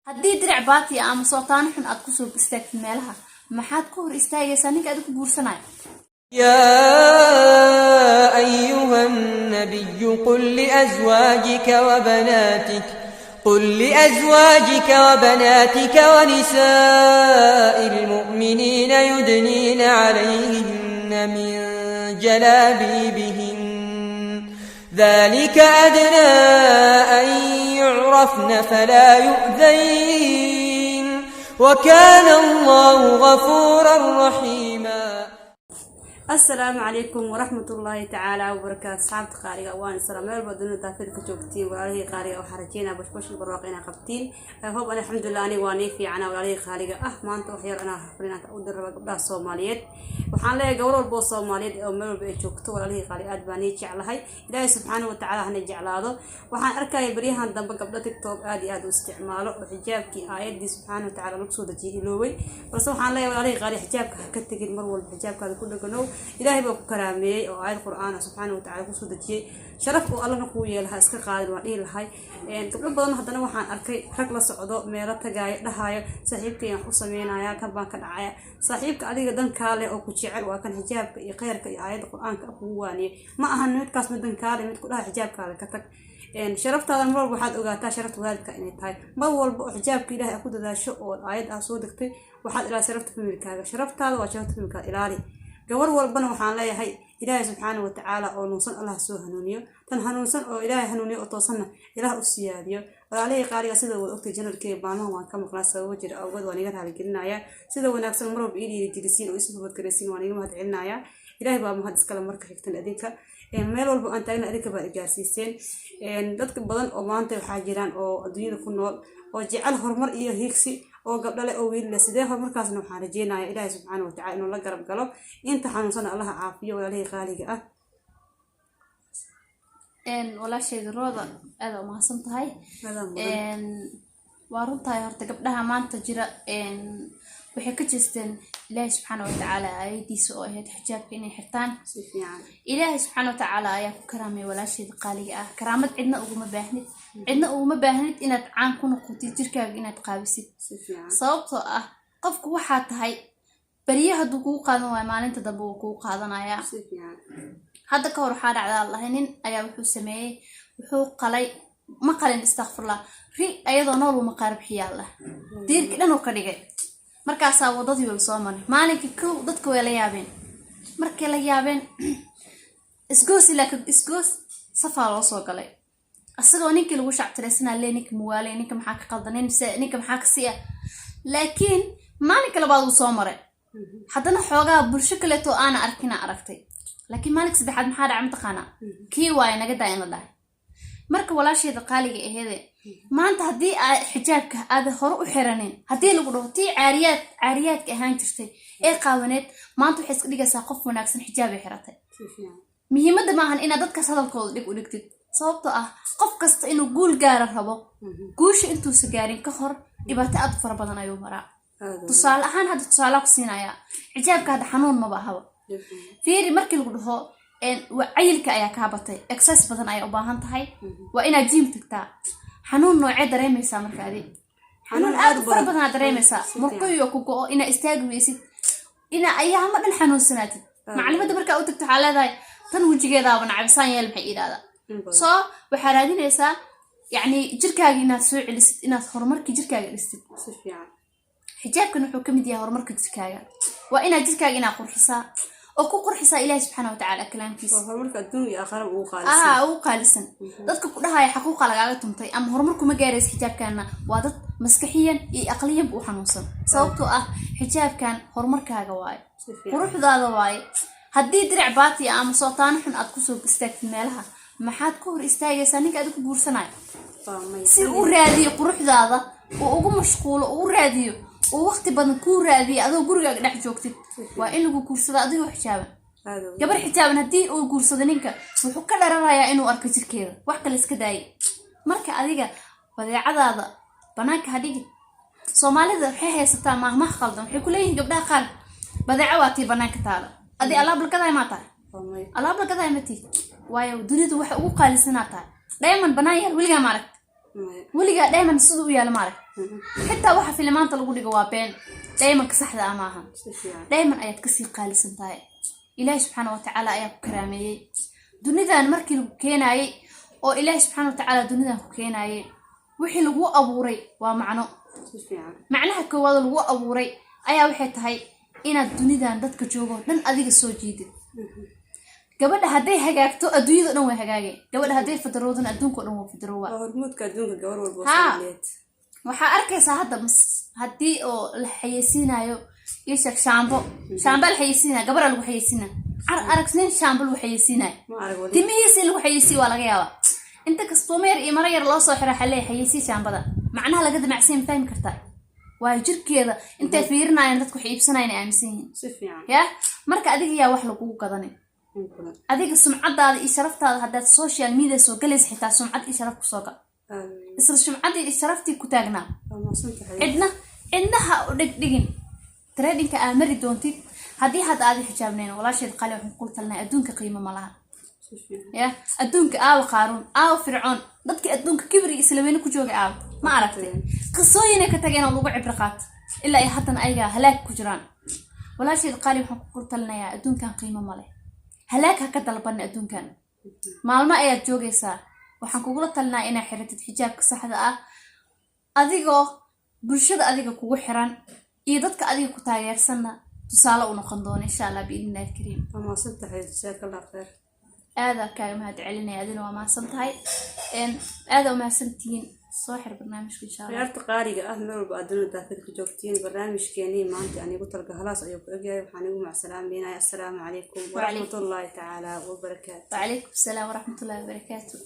haddii dirac baati ama sootaan xun aad ku soo istaagtid meelaha maxaad ku hor istaagaysaa ninka aad ku guursanayo يا أيها النبي قل لأزواجك وبناتك ونساء المؤمنين يدنين عليهن من جلابيبهن ذلك أدنى أن يعرفن فلا يؤذين وكان الله غفورا رحيما. السلام عليكم ورحمة الله تعالى وبركاته. صحابة قارئة وان السلام عليكم بدون تافيد كجوكتي وعليه قارئة وحرجينا بش البراقينا قبتين هو أنا الحمد لله أنا واني في عنا وعليه قارئة ما أنت وحير أنا خلينا أقدر قبل الصوماليات وحنا لا جورو البوس الصوماليات أو مر بيجوكتو وعليه قارئة باني على هاي إلهي سبحانه وتعالى هنجعل هذا وحنا أركاي بريها ندم قبل تكتوك آدي استعماله وحجابك آيات دي سبحانه وتعالى مقصودة جيه لوي بس وحنا لا وعليه قارئة حجابك كتجي المرول حجابك هذا كله جنو إلهي بقى كرامي أو آية القرآن سبحانه وتعالى قصود شيء شرف الله نقوي لها إسكا قادر وعليه لهاي يعني قبل بدنا هذا وحن أركي رجل صعداء ميرات جاي لهاي صاحبك يا حسامين يا كبان كدعاء صاحبك عليه دن كاله أو كشعر وكان حجابك يقيرك آية القرآن كأبواني ما أهنيت كاس من دن كاله متقولها حجاب كاله كتك يعني شرفت هذا المرة واحد أوقاتها شرفت والدك إني تاي بول حجابك إلهي أخذ ذا شو آية أصودك واحد إلى شرفت في ملكها شرفت هذا وشرفت في ملكها إلهي جوار والبنا وحنا لا هي إلهي سبحانه وتعالى أو نوصل الله سوى هنونيو تنهنوصل أو إلهي هنونيو أتصلنا إله السياديو وعليه قارئ سيدا وقت جنر كيبانه وان كم قلاص وجر أو قد ونيجر على جنايا سيدا ونفس المرة بإيدي جلسين ويسوع بكرسين ونيجر مهد عنايا إلهي بقى مهد سكال مركز يكتن أديك ميل والبو أنتينا أديك بقى جالسين دتك بدن أو ما أنت حاجران أو الدنيا كنول أو جعل هرمر إيه هيكسي oo gabdhale oo wiil la sidee markaasna waxaan rajeenayaa Ilaahay subhanahu wa ta'ala inuu la garab galo inta xanuunsan Allah caafiyo walaalay qaaliga ah walaasheed rooda aad u mahadsan tahay waa runtahay horta gabdhaha maanta jira waxay ka jeesteen Ilaahay subhanahu wa ta'ala ayadiisa oo ahayd xijaabka inay xirtaan si fiican Ilaahay subhanahu wa ta'ala ayaa ku karaamay walaasheed qaaliga ah karaamad cidna uguma baahnid inaad caan ku noqotid jirkaaga inaad qaabisid sababtoo ah qofku waxa tahay bariyaha duu ku qaadan waa maalinta dambe uu ku qaadanaya hadda ka hor waxa dhacday Allah nin ayaa wuxuu sameeyay wuxuu qalin astaghfirullah ri ayadoo nool uma qarab xiyaala diirka dhan oo ka dhigay markaas wadadii way soo maray maalinka dadku way la yaabeen markay la yaabeen isgoos safar loo soo galay asagoo ninkii lagu shactireysana leenik muwaale ninka maxaa ka qaldaneen ninka maxaa ka siya laakiin maalinka labaad uu soo maray haddana xoogaa bulsho kale to aan aragtay laakiin maalinka saddexaad maxaa dhacay mataqaana kii waay naga daayin la dhahay marka walaasheeda qaaliga aheede maanta hadii ay xijaabka aad hore u xiraneen hadii lagu dhaho tii caariyaadka ahaan jirtay ee qaawaneed maanta waxay iska dhigaysaa qof wanaagsan xijaab ay xiratay muhiimadda ma ahan inaad dadka hadalkooda dhig u dhigtid sababtoo ah qof kasta inuu guul gaar rabo guusha intuu sagaarin ka hor dhibaato aad fara badan ayuu maraa tusaale ahaan hadda tusaale ku siinaya xijaabka hada xanuun ma baahaba fiiri markii lagu dhaho wacayilka ayaa ka batay exercise badan ayaa u baahan tahay waa inaad gym tagtaa xanuun noocee dareemaysaa markaadi xanuun aad fara badan dareemaysaa markuu ku go'o ina istaagmaysid ina ayaama dhan xanuunsanaatid macluumaadka markaa u tagto waxa leedahay tan wajigeeda baan cabsaan yeel maxay ilaada soo waxa raadinaysaa yani jirkaaga inaad soo celisid inaad horumarka jirkaaga dhistid si fiican xijaabkan wuxuu kamid yahay horumarka jirkaaga waa inaad jirkaaga inaad qurxisaa oo ku qurxisaa Ilaahay subhanahu wa ta'ala kalaamkiisa horumarka adduunka aakhirada uu qaalisan dadka ku dhahay xaquuqa lagaaga tuntay ama horumarku ma gaaraysid xijaabkana waa dad maskaxiyan iyo aqliyan u xanuunsan sababtoo ah xijaabkan horumarkaaga waay quruxdaada waay haddii dirac baati ama sootaan xun aad ku soo istaagtid meelaha maxaad ku hor istaagaysaa ninka aad ku guursanayo si uu raadiyo quruxdaada oo ugu mashquulo oo raadiyo oo waqti badan ku raadiyo adoo gurigaaga dhex joogtid waa in lagu guursado adigoo xijaaban gabar xijaaban haddii uu guursado ninka wuxuu ka dharanayaa inuu arko jirkeeda wax kale iska daayay marka adiga badeecadaada banaanka hadhigi Soomaalida waxay haysataa maahmaah qaldan waxay ku leeyihiin gabdhaha qaar badeeco waa tii banaanka taala adii alaab la gaday ma tahay alaab la gaday ma tii waayo dunidu waxa ugu qaalisanaata diamond banaan yar wiliga ma arag weligaa dheeman siduu u yaala maarag xitaa waxa filimaanta lagu dhigo waa been dheemanka saxda ah maaha dheeman ayaad kasii qaalisan tahay ilaahi subxaana watacaala ayaa ku karaameeyey dunidan markii lagu keenaayey oo ilaahi subxaana watacaala dunidan ku keenaayey wixii lagu abuuray waa macnaha koowaad lagu abuuray ayaa waxay tahay inaad dunidan dadka joogo dhan adiga soo jiidid gabadha hadday hagaagto adduunyada dhan way hagaageen gabadha hadday fadaroodana adduunka dhan waa fadarowa hormuudka adduunka gabar walba Soomaaliyeed waxaa arkaysaa hadda haddii oo la xayeysiinayo ishak shaambo la xayeysiinaya gabadha lagu xayeysiinaya aragsnin shaambo lagu xayeysiinaya timihiisa lagu xayeysiiyo waa laga yaabaa inta kastomeer iyo mara yar loo soo xiraa xalay xayeysi shaambada macnaha laga damacsiin fahmi kartaa waa jirkeeda intay fiirinayaan dadku waxay iibsanayaan aaminsan yihiin si fiican ya marka adiga yaa wax lagu gadanay adiga sumcadaada iyo sharaftaada haddaad social media soo galaysa xitaa sumcad iyo sharaf kusoo gal isla sumcadii iyo sharaftii ku taagnaa cidnaha u dhigdhigin tradingka aa mari doontid haddii hadda aadi xijaabnayn walaasheed qali waxaan kul talnay adduunka qiimo ma laha ya adduunka aawa qaaruun aawa fircoon dadkii adduunka kibri islaameyne ku joogay aawa ma aragtay qisooyinay ka tageen oo lagu cibro qaato ilaa ay haddana ayaga halaag ku jiraan walaasheed qali waxaan kul talnayaa adduunkan qiimo ma leh halaag ha ka dalban adduunkan maalmo ayaad joogaysaa waxaan kugula talnaa inaa xiratid xijaabka saxda ah adigoo bulshada adiga kugu xiran iyo dadka adiga ku taageersanna tusaale u noqon doona insha Allah biidnillaahi kariim ama saddex jazakallahu khair aada kaaga mahad celinaya adina waa mahadsan tahay aada u mahadsantihiin soo xir barnaamijka insha Allah ciyaarta qaaliga ah meel walba adduunka daafidka joogtiin barnaamijkeeni maanta anigu talka halaas ayuu ku egyahay waxaan ugu macsalaameynaa assalaamu calaykum wa rahmatullaahi ta'ala wa barakaatuh wa calaykum assalaam wa rahmatullaahi wa barakaatuh